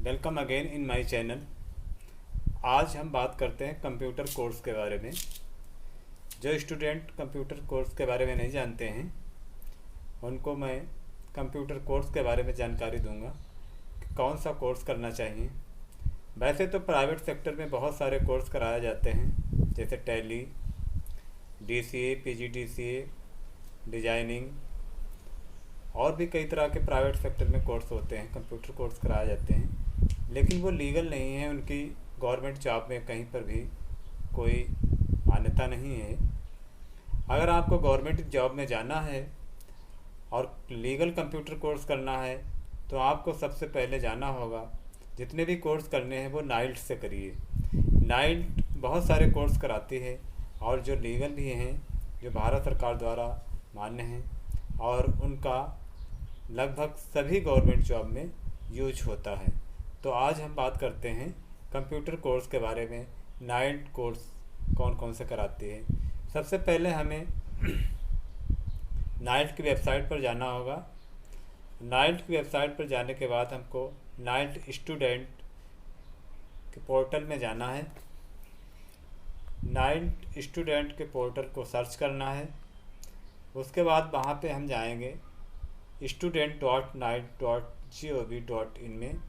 Welcome again in my channel. आज हम बात करते हैं कंप्यूटर कोर्स के बारे में। जो स्टूडेंट कंप्यूटर कोर्स के बारे में नहीं जानते हैं उनको मैं कंप्यूटर कोर्स के बारे में जानकारी दूंगा कि कौन सा कोर्स करना चाहिए। वैसे तो प्राइवेट सेक्टर में बहुत सारे कोर्स कराए जाते हैं, जैसे टैली, DCA, PGDCA, डिजाइनिंग और भी कई तरह के प्राइवेट सेक्टर में कोर्स होते हैं, कंप्यूटर कोर्स कराए जाते हैं। लेकिन वो लीगल नहीं है, उनकी गवर्नमेंट जॉब में कहीं पर भी कोई मान्यता नहीं है। अगर आपको गवर्नमेंट जॉब में जाना है और लीगल कंप्यूटर कोर्स करना है तो आपको सबसे पहले जाना होगा, जितने भी कोर्स करने हैं वो नाइल्ट से करिए। नाइल्ट बहुत सारे कोर्स कराती है और जो लीगल भी हैं, जो भारत सरकार द्वारा मान्य हैं और उनका लगभग सभी गवर्नमेंट जॉब में यूज होता है। तो आज हम बात करते हैं कंप्यूटर कोर्स के बारे में। नाइल्ट कोर्स कौन कौन से कराती है। सबसे पहले हमें नाइल्ट की वेबसाइट पर जाना होगा। नाइल्ट की वेबसाइट पर जाने के बाद हमको नाइल्ट स्टूडेंट के पोर्टल में जाना है। नाइल्ट स्टूडेंट के पोर्टल को सर्च करना है। उसके बाद वहाँ पे हम जाएंगे student.nilt.gov.in में।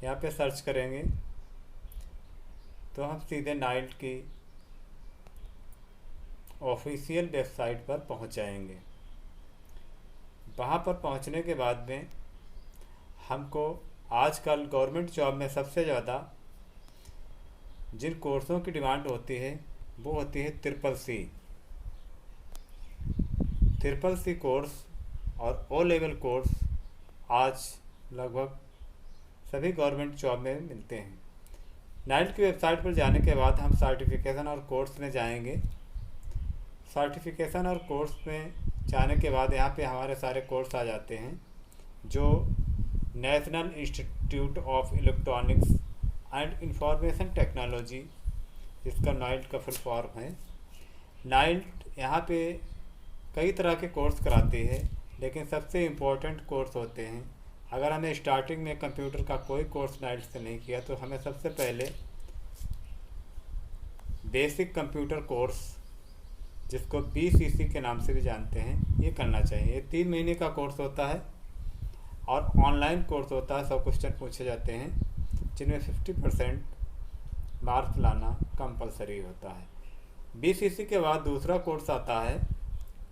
यहाँ पे सर्च करेंगे तो हम सीधे नाइल्ट की ऑफिशियल वेबसाइट पर पहुँच जाएंगे। वहाँ पर पहुँचने के बाद में हमको आजकल गवर्नमेंट जॉब में सबसे ज़्यादा जिन कोर्सों की डिमांड होती है वो होती है ट्रिपल सी कोर्स और O लेवल कोर्स आज लगभग सभी गवर्नमेंट जॉब में मिलते हैं। नाइल्ट की वेबसाइट पर जाने के बाद हम सर्टिफिकेशन और कोर्स में जाएंगे। सर्टिफिकेशन और कोर्स में जाने के बाद यहाँ पे हमारे सारे कोर्स आ जाते हैं, जो national institute of electronics and information technology, जिसका नाइल्ट का फुल फॉर्म है। नाइल्ट यहाँ पे कई तरह के कोर्स कराती है, लेकिन सबसे इम्पोर्टेंट कोर्स होते हैं। अगर हमें स्टार्टिंग में कंप्यूटर का कोई कोर्स नाइल्ट से नहीं किया तो हमें सबसे पहले बेसिक कंप्यूटर कोर्स, जिसको BCC के नाम से भी जानते हैं, ये करना चाहिए। ये 3 महीने का कोर्स होता है और ऑनलाइन कोर्स होता है। 100 क्वेश्चन पूछे जाते हैं, जिनमें 50% मार्क्स लाना कंपलसरी होता है। BCC के बाद दूसरा कोर्स आता है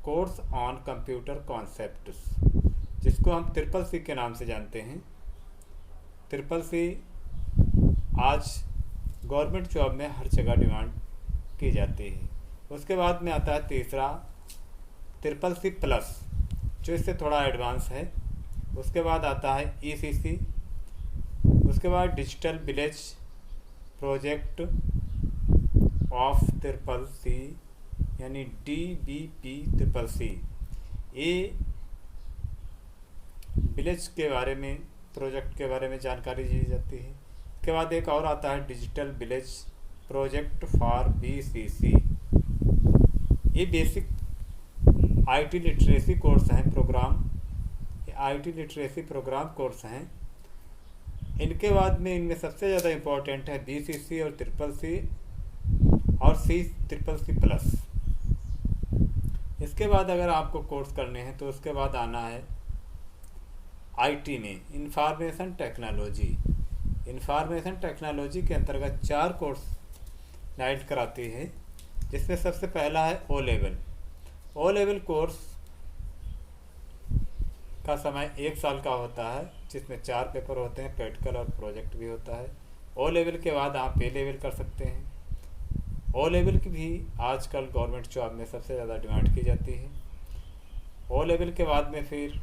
कोर्स ऑन कंप्यूटर कॉन्सेप्ट्स, जिसको हम ट्रिपल C के नाम से जानते हैं। ट्रिपल C आज गवर्नमेंट जॉब में हर जगह डिमांड की जाती है। उसके बाद में आता है तीसरा ट्रिपल C प्लस, जो इससे थोड़ा एडवांस है। उसके बाद आता है ECC। उसके बाद digital village project of triple C, यानी DVP ट्रिपल C। ये विलेज के बारे में, प्रोजेक्ट के बारे में जानकारी दी जाती है। इसके बाद एक और आता है digital village project for BCC। ये बेसिक IT लिटरेसी कोर्स हैं, प्रोग्राम, ये IT लिटरेसी प्रोग्राम कोर्स हैं। इनके बाद में इनमें सबसे ज़्यादा इम्पोर्टेंट है BCC और ट्रिपल C और ट्रिपल C प्लस। इसके बाद अगर आपको कोर्स करने हैं तो उसके बाद आना है IT में इंफॉर्मेशन टेक्नोलॉजी। इंफॉर्मेशन टेक्नोलॉजी के अंतर्गत 4 कोर्स नाइल्ट कराती है, जिसमें सबसे पहला है O level. O level course का समय 1 साल का होता है, जिसमें 4 पेपर होते हैं, प्रैक्टिकल और प्रोजेक्ट भी होता है। O लेवल के बाद आप A लेवल कर सकते हैं। O लेवल की भी आजकल गवर्नमेंट जॉब में सबसे ज़्यादा डिमांड की जाती है। O लेवल के बाद में फिर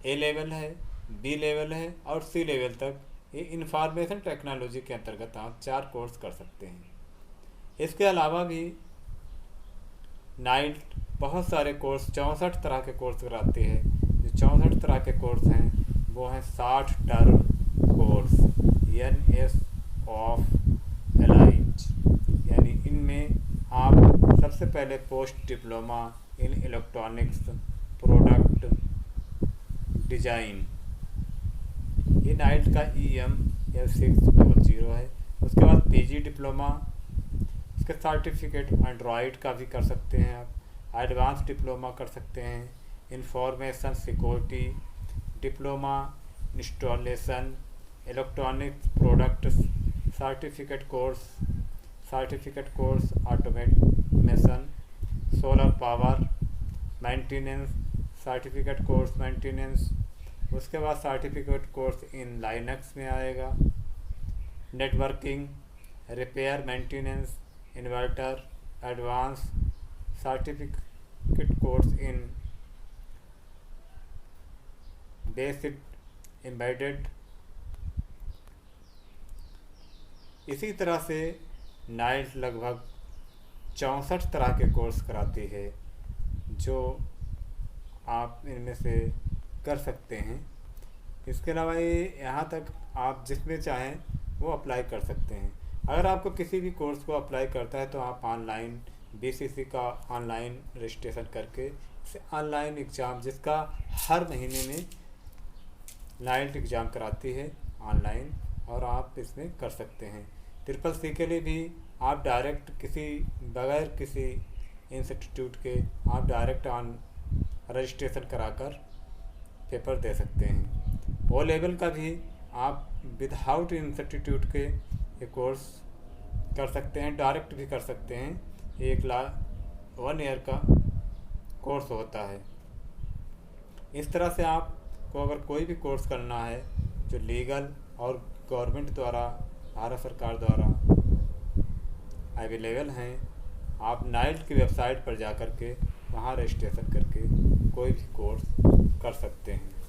A लेवल है, B लेवल है और C लेवल तक ये इंफॉर्मेशन टेक्नोलॉजी के अंतर्गत आप 4 कोर्स कर सकते हैं। इसके अलावा भी नाइल्ट बहुत सारे कोर्स, 64 तरह के कोर्स कराती है। जो 64 तरह के कोर्स हैं वो हैं 60 term course, NS of elite, यानी इनमें आप सबसे पहले post diploma in electronics product design, ये नाइट का EM L600 है। उसके बाद PG डिप्लोमा, इसके सर्टिफिकेट एंड्रॉयड का भी कर सकते हैं आप, एडवांस डिप्लोमा कर सकते हैं, information security diploma, installation, electronic product certificate course automation, solar power maintenance certificate course maintenance. उसके बाद सर्टिफिकेट कोर्स इन लाइनक्स में आएगा, networking, repair maintenance, inverter, advance certificate course in basic embedded. इसी तरह से नाइट लगभग 64 तरह के कोर्स कराती है जो आप इनमें से कर सकते हैं। इसके अलावा ये यहाँ तक आप जिसमें चाहें वो अप्लाई कर सकते हैं। अगर आपको किसी भी कोर्स को अप्लाई करता है तो आप ऑनलाइन BCC का ऑनलाइन रजिस्ट्रेशन करके इसे ऑनलाइन एग्ज़ाम, जिसका हर महीने में नाइट एग्ज़ाम कराती है ऑनलाइन, और आप इसमें कर सकते हैं। CCC के लिए भी आप डायरेक्ट बगैर किसी इंस्टीट्यूट के आप डायरेक्ट रजिस्ट्रेशन कराकर पेपर दे सकते हैं। O लेवल का भी आप विदाउट इंस्टीट्यूट के ये कोर्स कर सकते हैं, डायरेक्ट भी कर सकते हैं। 1 ईयर का कोर्स होता है। इस तरह से आपको अगर कोई भी कोर्स करना है जो लीगल और गवर्नमेंट द्वारा, भारत सरकार द्वारा अवेलेबल हैं, आप नाइट की वेबसाइट पर जा कर के वहाँ रजिस्ट्रेशन करके कोई भी कोर्स कर सकते हैं।